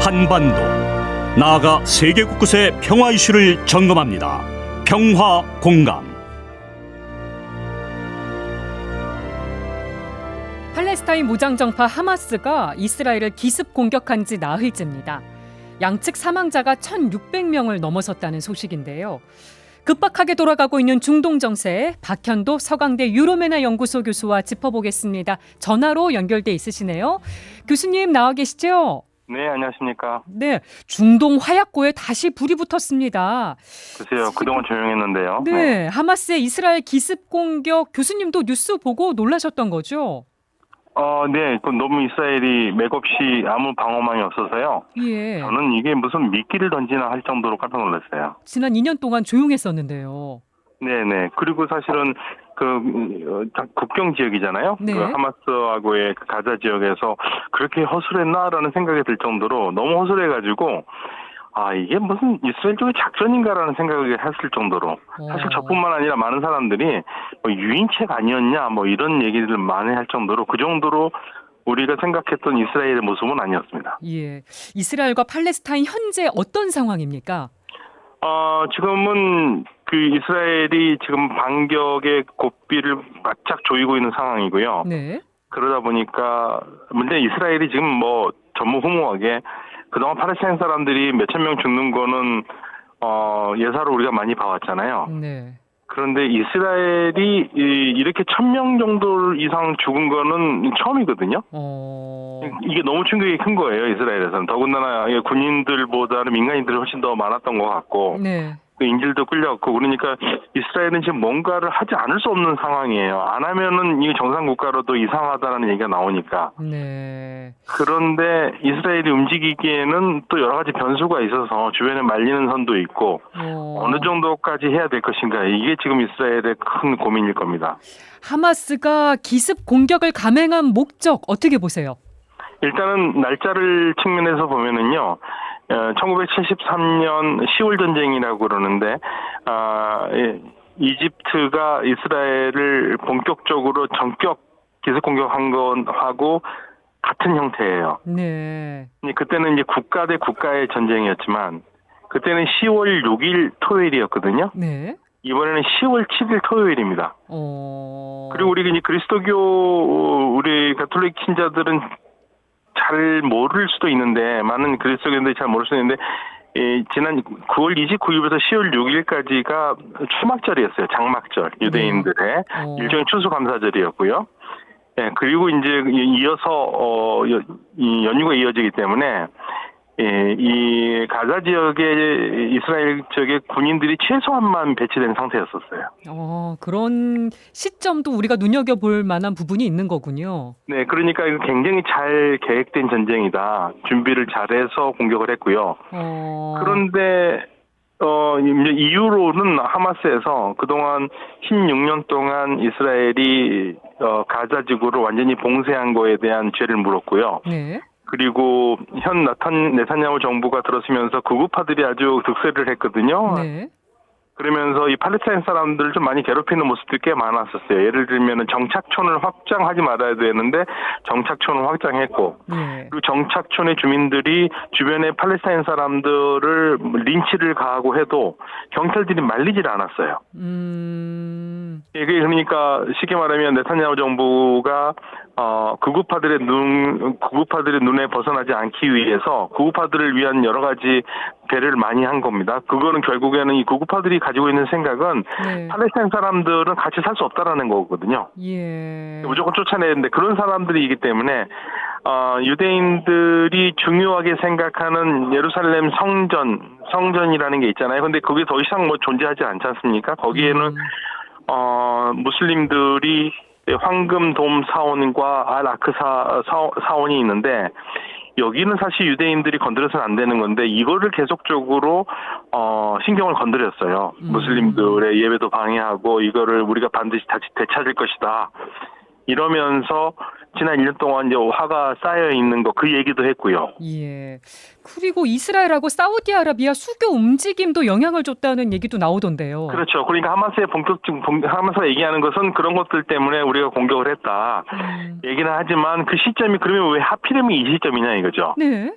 한반도, 나아가 세계 곳곳의 평화 이슈를 점검합니다. 평화 공감. 팔레스타인 무장정파 하마스가 이스라엘을 기습 공격한 지 나흘째입니다. 양측 사망자가 1,600명을 넘어섰다는 소식인데요. 급박하게 돌아가고 있는 중동 정세, 박현도 서강대 유로메나 연구소 교수와 짚어보겠습니다. 전화로 연결돼 있으시네요. 교수님 나와 계시죠? 네, 안녕하십니까. 네, 중동 화약고에 다시 불이 붙었습니다. 글쎄요, 그동안 조용했는데요. 네, 하마스의 이스라엘 기습 공격, 교수님도 뉴스 보고 놀라셨던 거죠? 네, 너무 이스라엘이 맥없이 아무 방어망이 없어서요. 예. 저는 이게 무슨 미끼를 던지나 할 정도로 깜짝 놀랐어요. 지난 2년 동안 조용했었는데요. 네네. 그리고 사실은 국경 지역이잖아요. 네. 그 하마스하고의 그 가자 지역에서 그렇게 허술했나라는 생각이 들 정도로 너무 허술해가지고 이게 무슨 이스라엘 쪽의 작전인가라는 생각을 했을 정도로 사실 저뿐만 아니라 많은 사람들이 유인책 아니었냐 이런 얘기들을 많이 할 정도로 그 정도로 우리가 생각했던 이스라엘의 모습은 아니었습니다. 예, 이스라엘과 팔레스타인 현재 어떤 상황입니까? 지금은 그 이스라엘이 지금 반격의 고삐를 바짝 조이고 있는 상황이고요. 네. 그러다 보니까 문제 이스라엘이 지금 전무후무하게 그동안 팔레스타인 사람들이 몇천 명 죽는 거는 예사로 우리가 많이 봐왔잖아요. 네. 그런데 이스라엘이 이렇게 1,000명 정도 이상 죽은 거는 처음이거든요. 이게 너무 충격이 큰 거예요, 이스라엘에서는. 더군다나 군인들보다는 민간인들이 훨씬 더 많았던 것 같고. 네. 그 인질도 끌려갔고 그러니까 이스라엘은 지금 뭔가를 하지 않을 수 없는 상황이에요. 안 하면은 이 정상 국가로도 이상하다는 얘기가 나오니까. 네. 그런데 이스라엘이 움직이기에는 또 여러 가지 변수가 있어서 주변에 말리는 선도 있고 어느 정도까지 해야 될 것인가 이게 지금 이스라엘의 큰 고민일 겁니다. 하마스가 기습 공격을 감행한 목적 어떻게 보세요? 일단은 날짜를 측면에서 보면은요. 1973년 10월 전쟁이라고 그러는데 이집트가 이스라엘을 본격적으로 전격 기습 공격한 건하고 같은 형태예요. 네. 그때는 이제 국가 대 국가의 전쟁이었지만 그때는 10월 6일 토요일이었거든요. 네. 이번에는 10월 7일 토요일입니다. 그리고 우리 그리스도교 우리 가톨릭 신자들은 잘 모를 수도 있는데 많은 그리스도교인들이 잘 모를 수도 있는데 지난 9월 29일부터 10월 6일까지가 초막절이었어요. 장막절 유대인들의 일종의 추수감사절이었고요. 예, 그리고 이제 이어서 이 연휴가 이어지기 때문에 이 가자 지역에 이스라엘 쪽에 군인들이 최소한만 배치된 상태였었어요. 그런 시점도 우리가 눈여겨볼 만한 부분이 있는 거군요. 네, 그러니까 이거 굉장히 잘 계획된 전쟁이다. 준비를 잘해서 공격을 했고요. 그런데 이제 이후로는 하마스에서 그동안 16년 동안 이스라엘이 가자 지구를 완전히 봉쇄한 거에 대한 죄를 물었고요. 네. 그리고 현 네타냐후 정부가 들어서면서 극우파들이 아주 득세를 했거든요. 네. 그러면서 이 팔레스타인 사람들을 좀 많이 괴롭히는 모습들이 꽤 많았었어요. 예를 들면 정착촌을 확장하지 말아야 되는데 정착촌을 확장했고 네. 그리고 정착촌의 주민들이 주변에 팔레스타인 사람들을 린치를 가하고 해도 경찰들이 말리질 않았어요. 이게 그러니까 쉽게 말하면 네타냐후 정부가 극우파들의 눈에 벗어나지 않기 위해서 극우파들을 위한 여러 가지 배려를 많이 한 겁니다. 그거는 결국에는 이 극우파들이 가지고 있는 생각은 팔레스타인 사람들은 같이 살 수 없다라는 거거든요. 예. 무조건 쫓아내야 되는데 그런 사람들이기 때문에 유대인들이 중요하게 생각하는 예루살렘 성전이라는 게 있잖아요. 근데 그게 더 이상 존재하지 않지 않습니까? 거기에는 무슬림들이 황금돔 사원과 알-아크사 사원이 있는데 여기는 사실 유대인들이 건드려서는 안 되는 건데 이거를 계속적으로 신경을 건드렸어요. 무슬림들의 예배도 방해하고 이거를 우리가 반드시 다시 되찾을 것이다. 이러면서 지난 1년 동안 이제 화가 쌓여 있는 거 그 얘기도 했고요. 예. 그리고 이스라엘하고 사우디아라비아 수교 움직임도 영향을 줬다는 얘기도 나오던데요. 그렇죠. 그러니까 하마스가 얘기하는 것은 그런 것들 때문에 우리가 공격을 했다. 얘기는 하지만 그 시점이 그러면 왜 하필이면 이 시점이냐 이거죠. 네.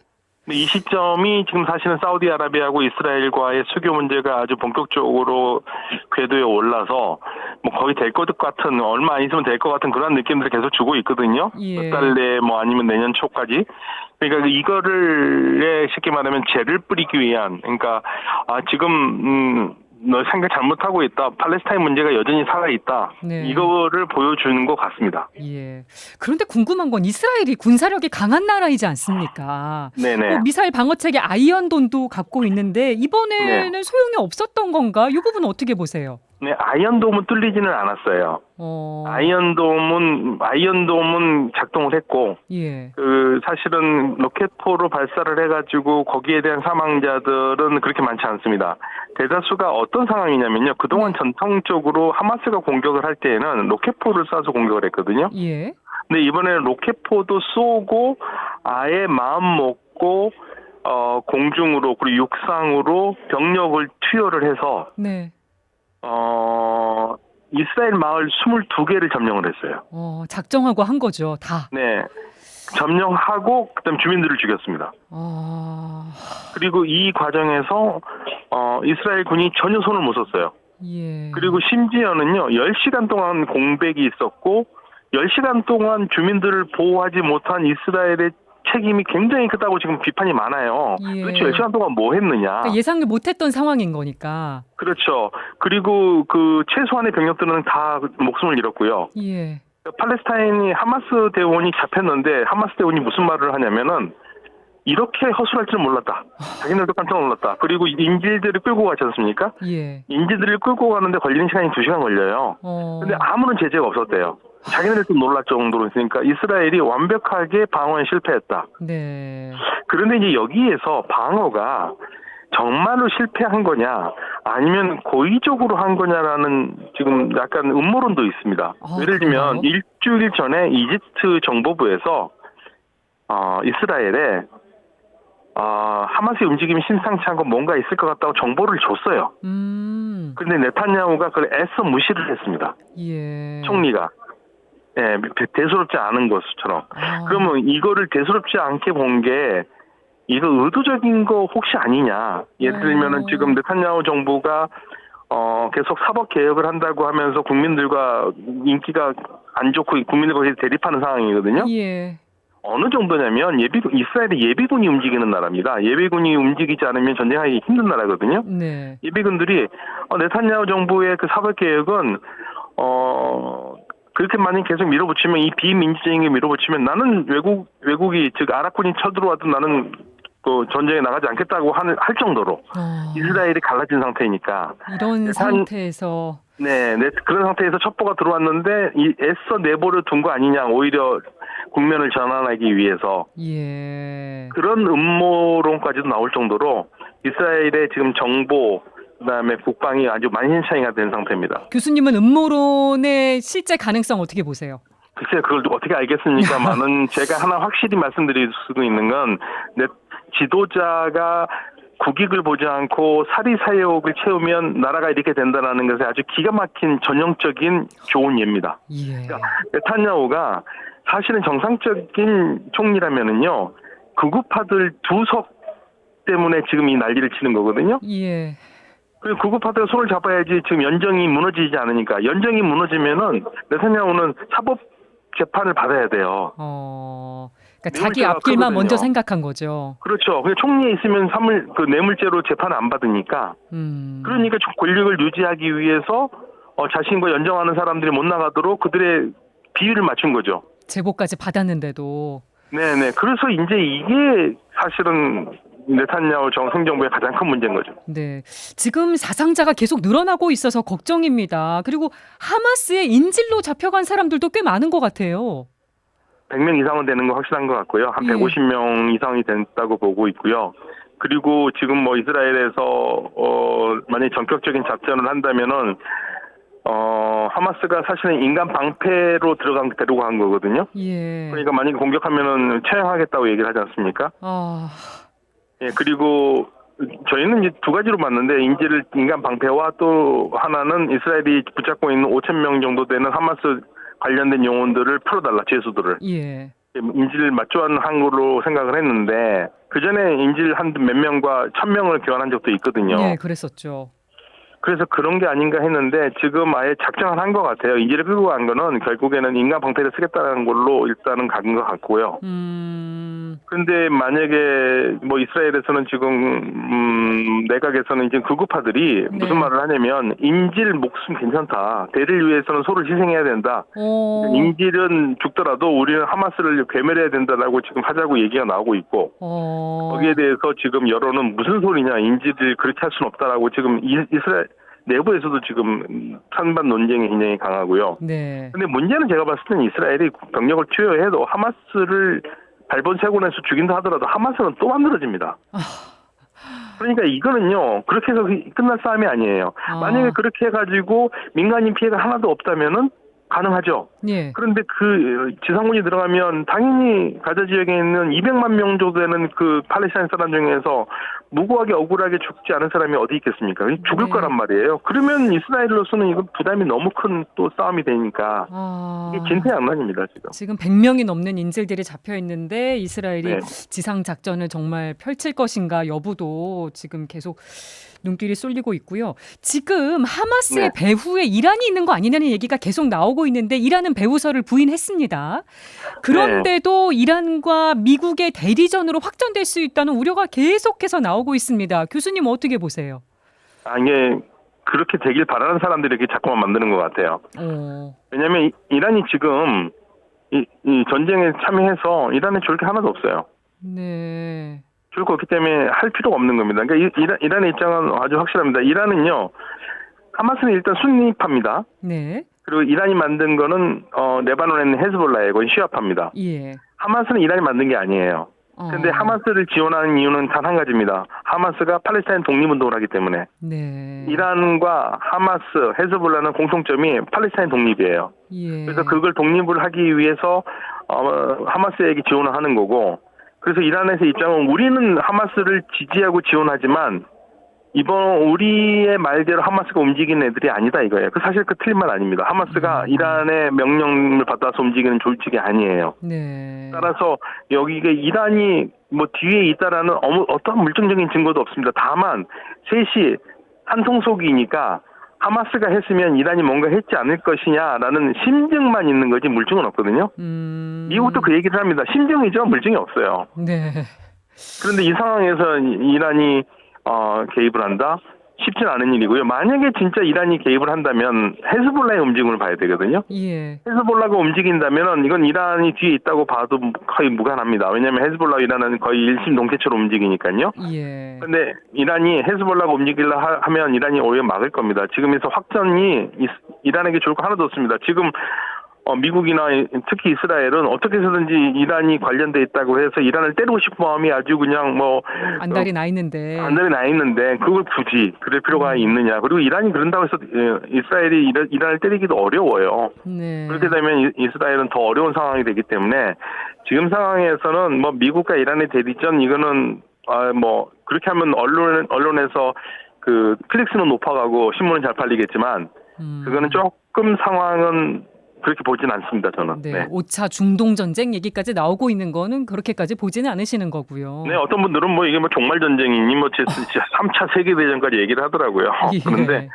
이 시점이 지금 사실은 사우디아라비아하고 이스라엘과의 수교 문제가 아주 본격적으로 궤도에 올라서 뭐 거의 될 것 같은, 얼마 안 있으면 될 것 같은 그런 느낌들을 계속 주고 있거든요. 예. 몇 달 내에 뭐 아니면 내년 초까지. 그러니까 이거를 쉽게 말하면 죄를 뿌리기 위한, 그러니까 지금 너 생각 잘못하고 있다. 팔레스타인 문제가 여전히 살아있다. 네. 이거를 보여주는 것 같습니다. 예. 그런데 궁금한 건 이스라엘이 군사력이 강한 나라이지 않습니까? 네네. 미사일 방어체계 아이언돔도 갖고 있는데 이번에는 네. 소용이 없었던 건가? 이 부분은 어떻게 보세요? 네, 아이언돔은 뚫리지는 않았어요. 아이언돔은 작동을 했고, 예. 사실은 로켓포로 발사를 해가지고 거기에 대한 사망자들은 그렇게 많지 않습니다. 대다수가 어떤 상황이냐면요. 그동안 전통적으로 하마스가 공격을 할 때에는 로켓포를 쏴서 공격을 했거든요. 예. 근데 이번에는 로켓포도 쏘고 아예 마음 먹고 공중으로 그리고 육상으로 병력을 투여를 해서 네. 이스라엘 마을 22개를 점령을 했어요. 작정하고 한 거죠, 다. 네. 점령하고 그다음 주민들을 죽였습니다. 그리고 이 과정에서 이스라엘 군이 전혀 손을 못 썼어요. 예. 그리고 심지어는요. 10시간 동안 공백이 있었고 10시간 동안 주민들을 보호하지 못한 이스라엘의 책임이 굉장히 크다고 지금 비판이 많아요. 예. 도대체 10시간 동안 뭐 했느냐. 그러니까 예상을 못했던 상황인 거니까. 그렇죠. 그리고 그 최소한의 병력들은 다 목숨을 잃었고요. 예. 팔레스타인이 하마스 대원이 잡혔는데 하마스 대원이 무슨 말을 하냐면은 이렇게 허술할 줄 몰랐다. 자기네들도 깜짝 놀랐다. 그리고 인질들을 끌고 가지 않습니까? 예. 인질들을 끌고 가는데 걸리는 시간이 2시간 걸려요. 근데 아무런 제재가 없었대요. 자기네들도 놀랄 정도로 있으니까 이스라엘이 완벽하게 방어에 실패했다. 네. 그런데 이제 여기에서 방어가 정말로 실패한 거냐 아니면 고의적으로 한 거냐라는 지금 약간 음모론도 있습니다. 예를 들면 그래요? 일주일 전에 이집트 정보부에서 이스라엘에 하마스의 움직임이 심상치 않고 뭔가 있을 것 같다고 정보를 줬어요. 그런데 네타냐후가 그걸 애써 무시를 했습니다. 예. 총리가. 예, 대수롭지 않은 것처럼. 그러면 이거를 대수롭지 않게 본 게 이거 의도적인 거 혹시 아니냐. 예를 들면은 지금 네타냐후 정부가 계속 사법 개혁을 한다고 하면서 국민들과 인기가 안 좋고 국민들과 대립하는 상황이거든요. 예. 어느 정도냐면 이스라엘의 예비군이 움직이는 나라입니다. 예비군이 움직이지 않으면 전쟁하기 힘든 나라거든요. 네. 예비군들이 네타냐후 정부의 그 사법 개혁은 그렇게 많이 계속 밀어붙이면 이 비민주적인 게 밀어붙이면 나는 외국이 즉 아랍군이 쳐들어와도 나는 그 전쟁에 나가지 않겠다고 할 정도로 이스라엘이 갈라진 상태니까 이런 상태에서 그런 상태에서 첩보가 들어왔는데 애써 내버려 둔 거 아니냐 오히려 국면을 전환하기 위해서 그런 음모론까지도 나올 정도로 이스라엘의 지금 정보 그다음에 국방이 아주 만신창이가 된 상태입니다. 교수님은 음모론의 실제 가능성 어떻게 보세요? 글쎄요, 그걸 어떻게 알겠습니까만은 제가 하나 확실히 말씀드릴 수도 있는 건 지도자가 국익을 보지 않고 사리사욕을 채우면 나라가 이렇게 된다는 것에 아주 기가 막힌 전형적인 좋은 예입니다. 그러니까 네타냐후가 사실은 정상적인 총리라면은요 극우파들 2석 때문에 지금 이 난리를 치는 거거든요. 예. 그리고 극우파들 손을 잡아야지 지금 연정이 무너지지 않으니까 연정이 무너지면은 네타냐후는 사법 재판을 받아야 돼요. 그러니까 자기 앞길만 크거든요. 먼저 생각한 거죠. 그렇죠. 그냥 총리에 있으면 뇌물죄로 재판을 안 받으니까. 그러니까 권력을 유지하기 위해서 자신과 연정하는 사람들이 못 나가도록 그들의 비위를 맞춘 거죠. 제보까지 받았는데도. 네네. 그래서 이제 이게 사실은 네타냐후 행정부의 가장 큰 문제인 거죠. 네. 지금 사상자가 계속 늘어나고 있어서 걱정입니다. 그리고 하마스의 인질로 잡혀간 사람들도 꽤 많은 것 같아요. 100명 이상은 되는 거 확실한 것 같고요. 한 150명 이상이 됐다고 보고 있고요. 그리고 지금 이스라엘에서 만약에 전격적인 작전을 한다면은 하마스가 사실은 인간 방패로 데리고 간 거거든요. 예. 그러니까 만약에 공격하면은 처형하겠다고 얘기를 하지 않습니까? 아, 예, 그리고 저희는 이제 두 가지로 봤는데 인간 방패와 또 하나는 이스라엘이 붙잡고 있는 5,000명 정도 되는 하마스 관련된 영혼들을 풀어달라, 죄수들을. 예. 인질 맞춰한 걸로 생각을 했는데 그 전에 인질 한 몇 명과 1,000명을 교환한 적도 있거든요. 예, 그랬었죠. 그래서 그런 게 아닌가 했는데 지금 아예 작정을 한 것 같아요. 인질을 끌고 간 거는 결국에는 인간 방패를 쓰겠다는 걸로 일단은 간 것 같고요. 그런데 만약에 뭐 이스라엘에서는 지금 내각에서는 이제 극우파들이 네. 무슨 말을 하냐면 인질 목숨 괜찮다. 대를 위해서는 소를 희생해야 된다. 인질은 죽더라도 우리는 하마스를 괴멸해야 된다라고 지금 하자고 얘기가 나오고 있고 거기에 대해서 지금 여론은 무슨 소리냐. 인질을 그렇게 할 수는 없다라고 지금 이스라엘 내부에서도 지금 찬반 논쟁이 굉장히 강하고요. 네. 근데 문제는 제가 봤을 때는 이스라엘이 병력을 투여해도 하마스를 발본세곤에서 죽인다 하더라도 하마스는 또 만들어집니다. 그러니까 이거는요, 그렇게 해서 끝날 싸움이 아니에요. 만약에 그렇게 해가지고 민간인 피해가 하나도 없다면은 가능하죠. 예. 그런데 그 지상군이 들어가면 당연히 가자 지역에 있는 200만 명 정도 되는 그 팔레스타인 사람 중에서 무고하게 억울하게 죽지 않은 사람이 어디 있겠습니까? 죽을 네. 거란 말이에요. 그러면 이스라엘로서는 이건 부담이 너무 큰 또 싸움이 되니까 이게 진퇴양난입니다 지금. 지금 100명이 넘는 인질들이 잡혀 있는데 이스라엘이 네. 지상 작전을 정말 펼칠 것인가 여부도 지금 계속 눈길이 쏠리고 있고요. 지금 하마스의 네. 배후에 이란이 있는 거 아니냐는 얘기가 계속 나오고 있는데 이란은 배후설을 부인했습니다. 그런데도 이란과 미국의 대리전으로 확전될 수 있다는 우려가 계속해서 나오고 있습니다. 교수님 어떻게 보세요? 이게 그렇게 되길 바라는 사람들이 이렇게 자꾸만 만드는 것 같아요. 왜냐하면 이란이 지금 이 전쟁에 참여해서 이란에 좋을 게 하나도 없어요. 네. 좋을 거 없기 때문에 할 필요가 없는 겁니다. 그러니까 이란의 입장은 아주 확실합니다. 이란은요, 하마스는 일단 순니파입니다. 네. 그리고 이란이 만든 거는 레바논에 있는 헤즈볼라예요. 그건 시아파입니다. 예. 하마스는 이란이 만든 게 아니에요. 근데 하마스를 지원하는 이유는 단 한 가지입니다. 하마스가 팔레스타인 독립운동을 하기 때문에. 네. 이란과 하마스, 헤즈볼라는 공통점이 팔레스타인 독립이에요. 예. 그래서 그걸 독립을 하기 위해서 하마스에게 지원을 하는 거고, 그래서 이란에서 입장은 우리는 하마스를 지지하고 지원하지만 이번 우리의 말대로 하마스가 움직이는 애들이 아니다 이거예요. 사실 그 틀린 말 아닙니다. 하마스가 이란의 명령을 받아서 움직이는 조직이 아니에요. 네. 따라서 여기가 이란이 뭐 뒤에 있다라는 어떤 물증적인 증거도 없습니다. 다만 셋이 한 통속이니까 하마스가 했으면 이란이 뭔가 했지 않을 것이냐라는 심증만 있는 거지 물증은 없거든요. 미국도 그 얘기를 합니다. 심증이죠. 물증이 없어요. 네. 그런데 이 상황에서 이란이 개입을 한다? 쉽진 않은 일이고요. 만약에 진짜 이란이 개입을 한다면 헤즈볼라의 움직임을 봐야 되거든요. 예. 헤즈볼라가 움직인다면 이건 이란이 뒤에 있다고 봐도 거의 무관합니다. 왜냐하면 헤즈볼라 이란은 거의 일심동체처럼 움직이니까요. 예. 그런데 이란이 헤즈볼라가 움직이려 하면 이란이 오히려 막을 겁니다. 지금에서 확전이 이란에게 좋을 거 하나도 없습니다. 지금 미국이나 특히 이스라엘은 어떻게 해서든지 이란이 관련돼 있다고 해서 이란을 때리고 싶은 마음이 아주 그냥 안달이 나 있는데. 안달이 나 있는데 그걸 굳이 그럴 필요가 있느냐. 그리고 이란이 그런다고 해서 이스라엘이 이란을 때리기도 어려워요. 네. 그렇게 되면 이스라엘은 더 어려운 상황이 되기 때문에 지금 상황에서는 미국과 이란의 대리전 이거는 그렇게 하면 언론에서 그 클릭수는 높아가고 신문은 잘 팔리겠지만 그거는 조금 상황은 그렇게 보진 않습니다, 저는. 네. 네. 5차 중동 전쟁 얘기까지 나오고 있는 거는 그렇게까지 보지는 않으시는 거고요. 네, 어떤 분들은 이게 정말 전쟁이니 3차 세계대전까지 얘기를 하더라고요. 예. 그런데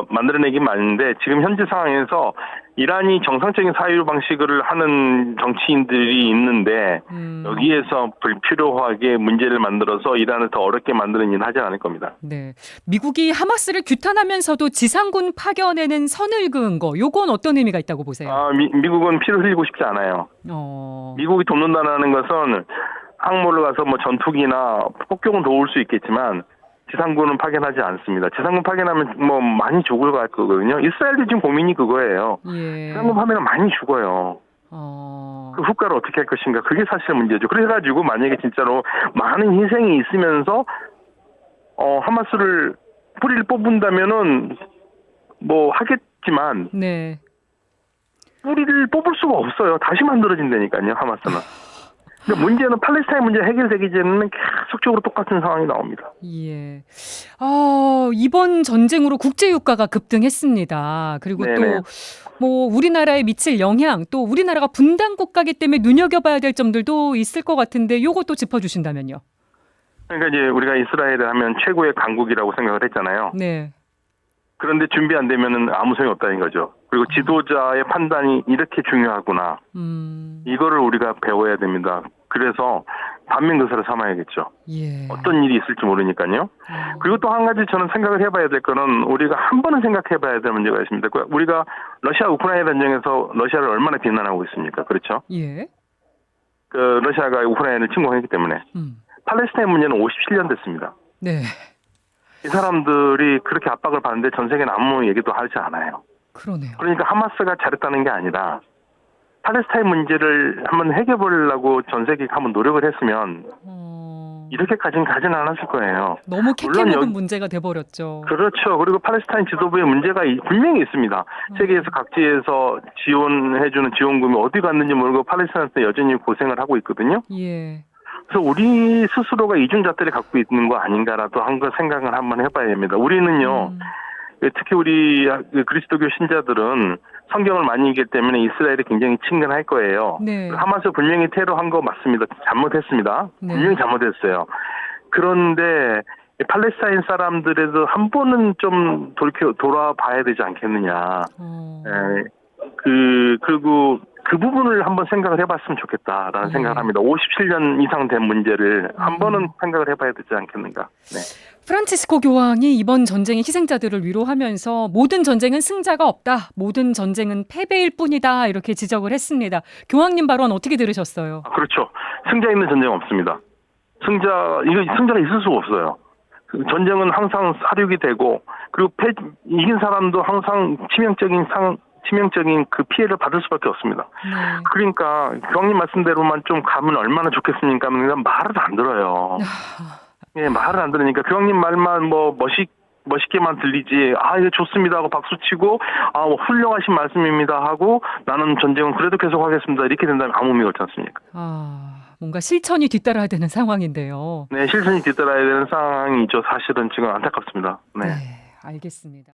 만들어내긴 많은데 지금 현재 상황에서 이란이 정상적인 사유 방식을 하는 정치인들이 있는데 여기에서 불필요하게 문제를 만들어서 이란을 더 어렵게 만드는 일은 하지 않을 겁니다. 네. 미국이 하마스를 규탄하면서도 지상군 파견에는 선을 그은 거, 요건 어떤 의미가 있다고 보세요? 미국은 피를 흘리고 싶지 않아요. 미국이 돕는다는 것은 항모를 가서 전투기나 폭격은 도울 수 있겠지만 지상군은 파견하지 않습니다. 지상군 파견하면 많이 죽을 것 같거든요. 이스라엘도 지금 고민이 그거예요. 예. 지상군 파견은 많이 죽어요. 그 후과를 어떻게 할 것인가. 그게 사실 문제죠. 그래가지고 만약에 진짜로 많은 희생이 있으면서 하마스를 뿌리를 뽑은다면은 싶지만 네. 뿌리를 뽑을 수가 없어요. 다시 만들어진다니까요, 하마스는. 근데 문제는 팔레스타인 문제 해결되기 전에는 계속적으로 똑같은 상황이 나옵니다. 예. 이번 전쟁으로 국제 유가가 급등했습니다. 그리고 네네. 또 뭐 우리나라에 미칠 영향, 또 우리나라가 분단 국가이기 때문에 눈여겨봐야 될 점들도 있을 것 같은데 요것도 짚어주신다면요. 그러니까 이제 우리가 이스라엘을 하면 최고의 강국이라고 생각을 했잖아요. 네. 그런데 준비 안 되면은 아무 소용이 없다는 거죠. 그리고 지도자의 판단이 이렇게 중요하구나. 이거를 우리가 배워야 됩니다. 그래서 반면교사를 삼아야겠죠. 예. 어떤 일이 있을지 모르니까요. 그리고 또 한 가지 저는 생각을 해봐야 될 거는 우리가 한 번은 생각해봐야 될 문제가 있습니다. 우리가 러시아 우크라이나 전쟁에서 러시아를 얼마나 비난하고 있습니까? 그렇죠? 예. 러시아가 우크라이나를 침공했기 때문에 팔레스타인 문제는 57년 됐습니다. 네. 이 사람들이 그렇게 압박을 받는데 전 세계는 아무 얘기도 하지 않아요. 그러네요. 그러니까 하마스가 잘했다는 게 아니라 팔레스타인 문제를 한번 해결해 보려고 전 세계가 한번 노력을 했으면 이렇게까지는 가지는 않았을 거예요. 너무 물론 캐캐묵은 문제가 돼버렸죠. 그렇죠. 그리고 팔레스타인 지도부의 문제가 분명히 있습니다. 세계에서 각지에서 지원해주는 지원금이 어디 갔는지 모르고 팔레스타인에서 여전히 고생을 하고 있거든요. 예. 그래서 우리 스스로가 이중잣대를 갖고 있는 거 아닌가라도 한번 생각을 한번 해봐야 됩니다. 우리는요. 특히 우리 그리스도교 신자들은 성경을 많이 읽기 때문에 이스라엘이 굉장히 친근할 거예요. 네. 하마스 분명히 테러한 거 맞습니다. 잘못했습니다. 네. 분명히 잘못했어요. 그런데 팔레스타인 사람들에도 한 번은 좀 돌아봐야 되지 않겠느냐. 그리고 그 부분을 한번 생각을 해봤으면 좋겠다라는 생각을 합니다. 57년 이상 된 문제를 한 번은 생각을 해봐야 되지 않겠는가. 네. 프란치스코 교황이 이번 전쟁의 희생자들을 위로하면서 모든 전쟁은 승자가 없다. 모든 전쟁은 패배일 뿐이다. 이렇게 지적을 했습니다. 교황님 발언 어떻게 들으셨어요? 그렇죠. 승자 있는 전쟁 없습니다. 승자가 있을 수가 없어요. 전쟁은 항상 사륙이 되고 그리고 이긴 사람도 항상 치명적인 그 피해를 받을 수밖에 없습니다. 네. 그러니까 교황님 말씀대로만 좀 가면 얼마나 좋겠습니까? 말을 안 들어요. 예, 말을 안 들으니까 교황님 말만 뭐 멋있게만 들리지. 이거 좋습니다 하고 박수 치고 훌륭하신 말씀입니다 하고 나는 전쟁은 그래도 계속하겠습니다. 이렇게 된다면 아무 의미가 없지 않습니까? 뭔가 실천이 뒤따라야 되는 상황인데요. 네, 실천이 뒤따라야 되는 상황이죠. 사실은 지금 안타깝습니다. 네. 네, 알겠습니다.